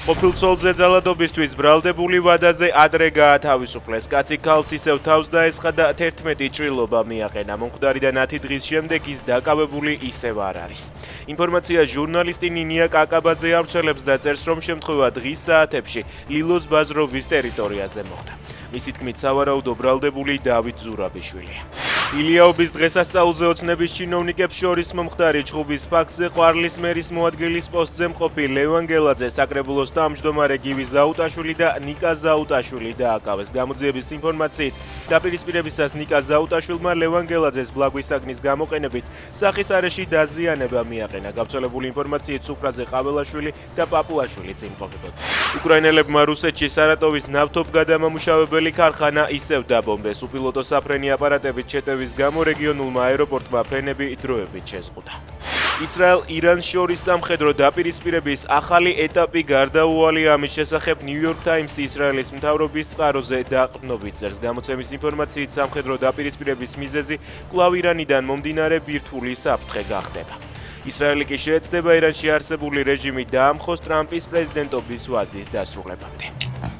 ყოფილ ცოლზე ძალადობისთვის ბრალდებული ვადაზე ადრე გაათავისუფლეს. კაცი ქალს ისევ თავს დაესხა და 11 ჭრილობა მიაყენა. მომხდარიდან 10 დღის შემდეგ ის დაკავებული ისევ არ არის. ინფორმაცია ჟურნალისტი ნინია კაკაბაძე ავრცელებს და წერს, რომ შემთხვევა დღის საათებში ლილოს ბაზრობის ტერიტორიაზე მოხდა. მისი თქმით, სავარაუდო ბრალდებული დავით ზურაბიშვილია. ილიაობის დღესასწაულზე ოცნების ჩინოვნიკებს შორის მომხდარი ჩხუბის ფაქტზე ყვარლის მერის მოადგილის პოსტზე მყოფი ლევან გელაძე, საკრებულოს თავმჯდომარე გივი ზაუტაშვილი და ნიკა ზაუტაშვილი დააკავეს. გამოძიების ინფორმაციით, დაპირისპირებისას ნიკა ზაუტაშვილმა ლევან გელაძეს ბლაგვის საგნის გამოყენებით სახის არეში დაზიანება მიაყენა. გავრცელებული ინფორმაციით, სუფრაზე ყაველაშვილი და პაპუაშვილიც იმყოფებოდა. უკრაინელებმა რუსეთში სარატოვის ნავთობგადამამუშავებელი ქარხანა ისევ დაბომბეს. უპილოტო საფრენი აპარატებით შეტევის გამო რეგიონულმა აეროპორტმა ფრენები დროებით შეზღუდა. ისრაელ-ირანს შორის სამხედრო დაპირისპირების ახალი ეტაპი გარდაუვალია. ამის შესახებ New York Times ისრაელის მთავრობის წყაროზე დაყრდნობით წერს. გამოცემის ინფორმაციით, სამხედრო დაპირისპირების მიზეზი კვლავ ირანიდან მომდინარე ბირთვული საფრთხე გახდება. ისრაელი კი შეეცდება ირანში არსებული რეჟიმი დაამხოს ტრამპის პრეზიდენტობის ვადის დასრულებამდე.